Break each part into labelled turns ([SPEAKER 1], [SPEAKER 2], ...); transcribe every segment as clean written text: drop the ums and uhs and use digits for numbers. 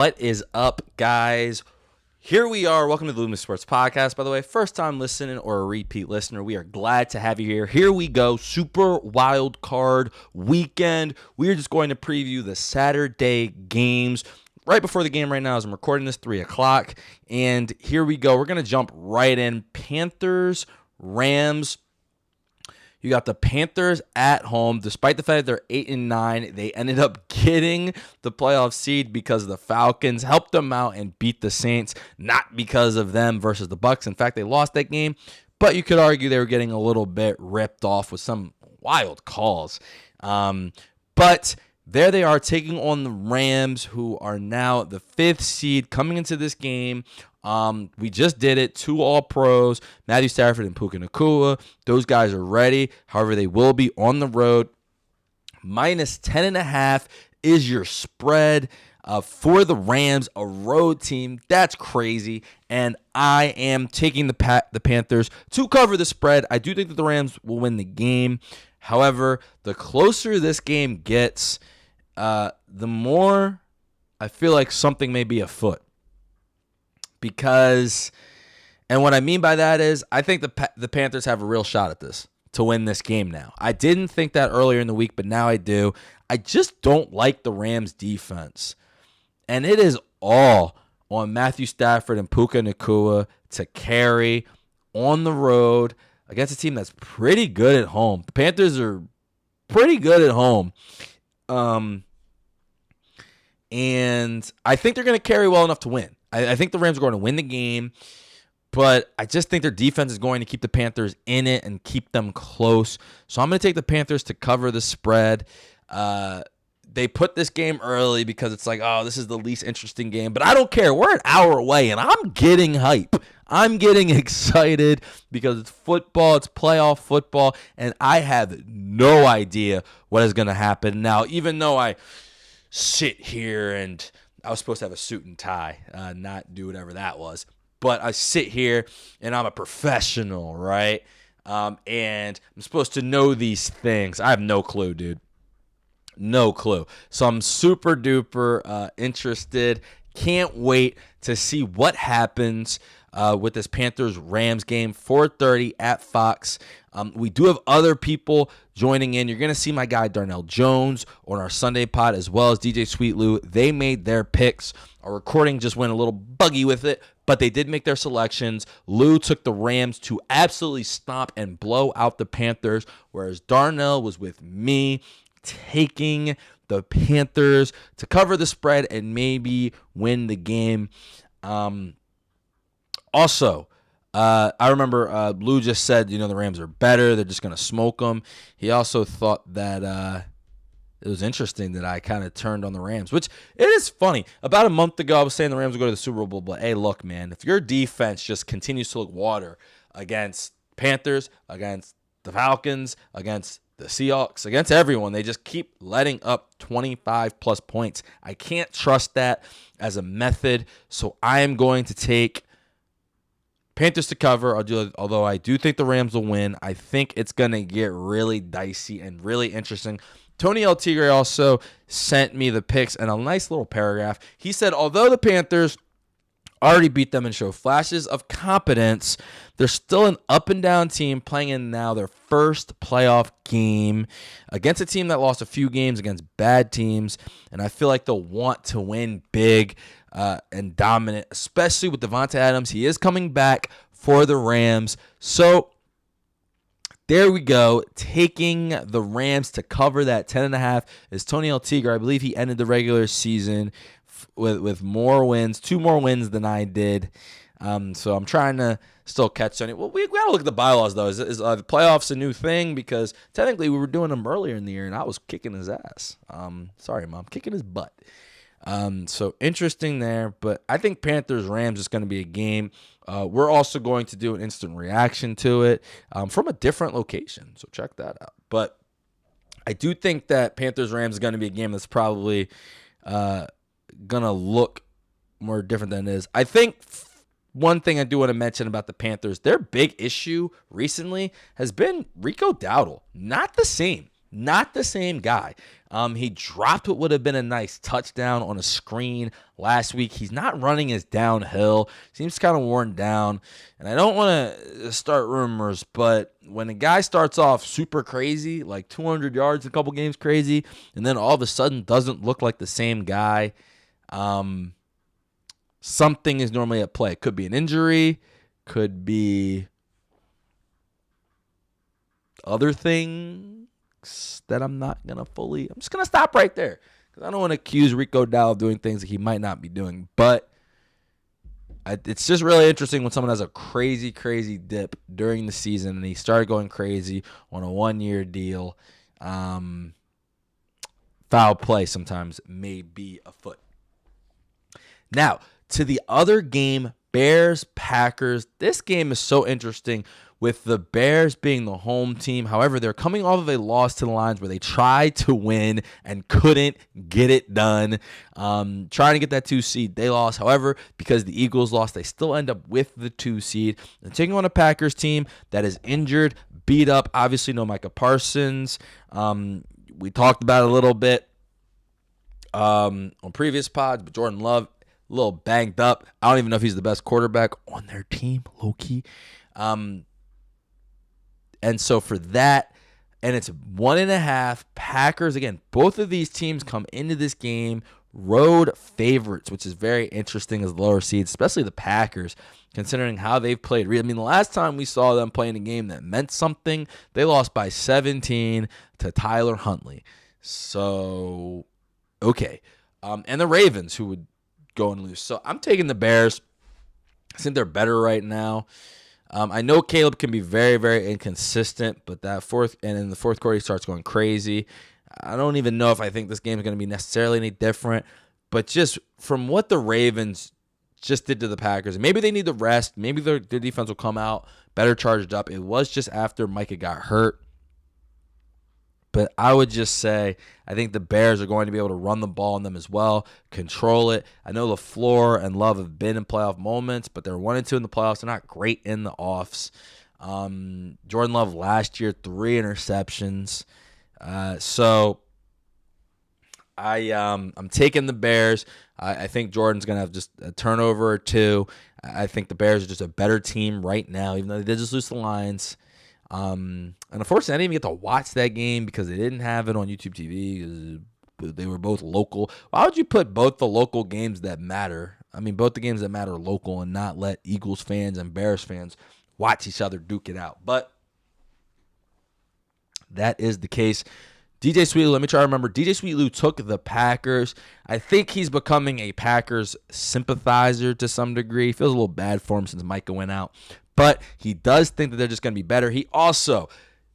[SPEAKER 1] What is up, guys? Here we are. Welcome to the Loomis Sports Podcast. By the way, first time listening or a repeat listener, we are glad to have you here. Here we go. Super Wildcard weekend. We are just going to preview the Saturday games. Right before the game right now, as I'm recording this, 3 o'clock. And here we go. We're going to jump right in. Panthers, Rams. You got the Panthers at home. Despite the fact that they're 8-9, they ended up getting the playoff seed because the Falcons helped them out and beat the Saints, not because of them versus the Bucs. In fact, they lost that game, but you could argue they were getting a little bit ripped off with some wild calls. But there they are taking on the Rams, who are now the 5th seed coming into this game. We just did it. 2 All-Pros, Matthew Stafford and Puka Nacua. Those guys are ready. However, they will be on the road. Minus 10.5 is your spread for the Rams, a road team. That's crazy. And I am taking the Panthers to cover the spread. I do think that the Rams will win the game. However, the closer this game gets, the more I feel like something may be afoot. Because, and what I mean by that is, I think the Panthers have a real shot at this, to win this game now. I didn't think that earlier in the week, but now I do. I just don't like the Rams' defense. And it is all on Matthew Stafford and Puka Nacua to carry on the road against a team that's pretty good at home. The Panthers are pretty good at home. And I think they're going to carry well enough to win. I think the Rams are going to win the game, but I just think their defense is going to keep the Panthers in it and keep them close. So I'm going to take the Panthers to cover the spread. They put this game early because it's like, oh, this is the least interesting game. But I don't care. We're an hour away, and I'm getting hype. I'm getting excited because it's football. It's playoff football, and I have no idea what is going to happen. Now, even though I sit here and I was supposed to have a suit and tie, not do whatever that was. But I sit here, and I'm a professional, right? And I'm supposed to know these things. I have no clue, dude. No clue. So I'm super duper interested. Can't wait to see what happens with this Panthers-Rams game, 4:30 at Fox. We do have other people joining in. You're going to see my guy Darnell Jones on our Sunday pod, as well as DJ Sweet Lou. They made their picks. Our recording just went a little buggy with it, but they did make their selections. Lou took the Rams to absolutely stomp and blow out the Panthers, whereas Darnell was with me taking the Panthers to cover the spread and maybe win the game. Also, I remember Lou just said, the Rams are better. They're just going to smoke them. He also thought that it was interesting that I kind of turned on the Rams, which it is funny. About a month ago, I was saying the Rams would go to the Super Bowl, but hey, look, man, if your defense just continues to look water against Panthers, against the Falcons, against the Seahawks, against everyone, they just keep letting up 25-plus points. I can't trust that as a method, so I am going to take Panthers to cover, although I do think the Rams will win. I think it's going to get really dicey and really interesting. Tony El Tigre also sent me the picks and a nice little paragraph. He said, although the Panthers already beat them and show flashes of competence, they're still an up-and-down team playing in now their first playoff game against a team that lost a few games against bad teams, and I feel like they'll want to win big and dominant, especially with Devonta Adams. He is coming back for the Rams. So there we go. Taking the Rams to cover that 10.5 is Tony El Tigre. I believe he ended the regular season with more wins, 2 more wins than I did. So I'm trying to still catch Tony. Well, we got to look at the bylaws, though. Is the playoffs a new thing? Because technically we were doing them earlier in the year, and I was kicking his ass. Sorry, Mom. Kicking his butt. So interesting there, but I think Panthers-Rams is going to be a game. We're also going to do an instant reaction to it from a different location, so check that out. But I do think that Panthers-Rams is going to be a game that's probably going to look more different than it is. I think one thing I do want to mention about the Panthers, their big issue recently has been Rico Dowdle. Not the same. Not the same guy. He dropped what would have been a nice touchdown on a screen last week. He's not running as downhill. Seems kind of worn down. And I don't want to start rumors, but when a guy starts off super crazy, like 200 yards a couple games crazy, and then all of a sudden doesn't look like the same guy, something is normally at play. Could be an injury, could be other things that I'm not going to fully. I'm just going to stop right there because I don't want to accuse Rico Dowdle of doing things that he might not be doing. But it's just really interesting when someone has a crazy, crazy dip during the season and he started going crazy on a 1-year deal. Foul play sometimes may be afoot. Now, to the other game, Bears-Packers. This game is so interesting with the Bears being the home team. However, they're coming off of a loss to the Lions where they tried to win and couldn't get it done. Trying to get that 2 seed, they lost. However, because the Eagles lost, they still end up with the 2 seed. They're taking on a Packers team that is injured, beat up. Obviously, no Micah Parsons. We talked about it a little bit on previous pods, but Jordan Love, a little banged up. I don't even know if he's the best quarterback on their team, low-key. And so for that, and it's 1.5, Packers, again, both of these teams come into this game road favorites, which is very interesting as lower seeds, especially the Packers, considering how they've played. I mean, the last time we saw them playing a game that meant something, they lost by 17 to Tyler Huntley. So, okay. And the Ravens, who would go and lose. So I'm taking the Bears. I think they're better right now. I know Caleb can be very, very inconsistent, but in the fourth quarter he starts going crazy. I don't even know if I think this game is going to be necessarily any different, but just from what the Ravens just did to the Packers, maybe they need the rest. Maybe their defense will come out better charged up. It was just after Micah got hurt. But I would just say I think the Bears are going to be able to run the ball on them as well, control it. I know LaFleur and Love have been in playoff moments, but they're 1-2 in the playoffs. They're not great in the offs. Jordan Love last year, 3 interceptions. So I'm taking the Bears. I think Jordan's going to have just a turnover or 2. I think the Bears are just a better team right now, even though they did just lose the Lions. And unfortunately, I didn't even get to watch that game because they didn't have it on YouTube TV because they were both local. Why would you put both the local games that matter? I mean, both the games that matter are local and not let Eagles fans and Bears fans watch each other duke it out. But that is the case. DJ Sweetlou, let me try to remember. DJ Sweetlou took the Packers. I think he's becoming a Packers sympathizer to some degree. Feels a little bad for him since Micah went out. But he does think that they're just going to be better. He also,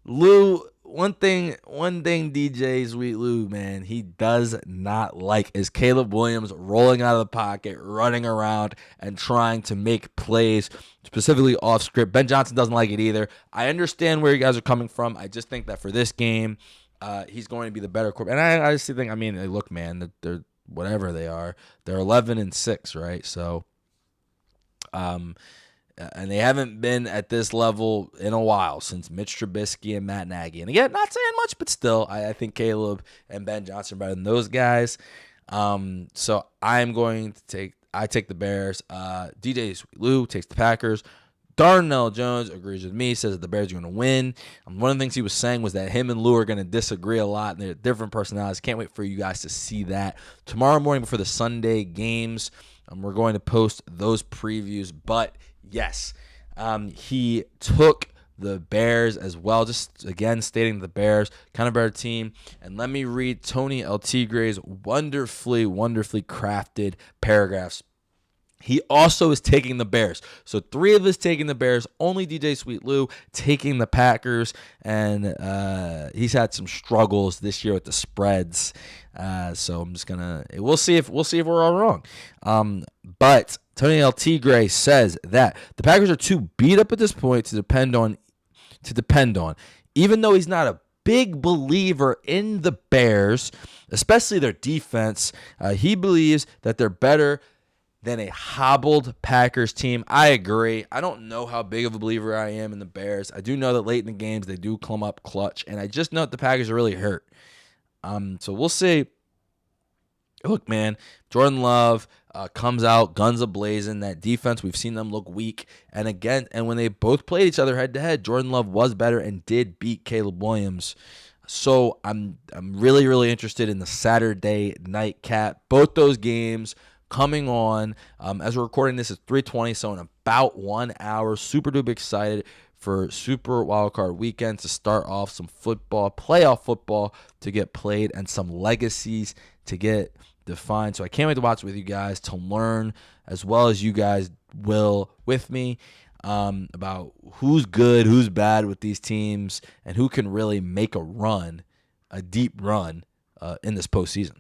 [SPEAKER 1] one thing DJ Sweetlou, man, he does not like is Caleb Williams rolling out of the pocket, running around, and trying to make plays, specifically off script. Ben Johnson doesn't like it either. I understand where you guys are coming from. I just think that for this game, he's going to be the better quarterback. And I just think, I mean, look, man, they're whatever they are. They're 11-6, right? So, and they haven't been at this level in a while since Mitch Trubisky and Matt Nagy. And again, not saying much, but still, I think Caleb and Ben Johnson are better than those guys. So I'm going to take the Bears. DJ Sweetlou takes the Packers. Darnell Jones agrees with me, says that the Bears are going to win. One of the things he was saying was that him and Lou are going to disagree a lot, and they're different personalities. Can't wait for you guys to see that. Tomorrow morning before the Sunday games, we're going to post those previews. But, yes, he took the Bears as well. Just, again, stating the Bears, kind of better team. And let me read Tony El Tigre's wonderfully, wonderfully crafted paragraphs. He also is taking the Bears. So 3 of us taking the Bears, only DJ Sweetlou taking the Packers. And he's had some struggles this year with the spreads. So I'm just we'll see if we're all wrong. But Tony El Tigre says that the Packers are too beat up at this point to depend on. Even though he's not a big believer in the Bears, especially their defense, he believes that they're better than a hobbled Packers team. I agree. I don't know how big of a believer I am in the Bears. I do know that late in the games they do come up clutch, and I just know that the Packers are really hurt. So we'll see. Look, man, Jordan Love comes out guns a-blazing. That defense, we've seen them look weak. And when they both played each other head-to-head, Jordan Love was better and did beat Caleb Williams. So I'm really, really interested in the Saturday nightcap. Both those games coming on. As we're recording this, it's 3:20, so in about 1 hour. Super duper excited for Super Wildcard weekend to start off some football, playoff football to get played, and some legacies to get defined. So I can't wait to watch it with you guys, to learn as well as you guys will with me about who's good, who's bad with these teams, and who can really make a run, a deep run in this postseason.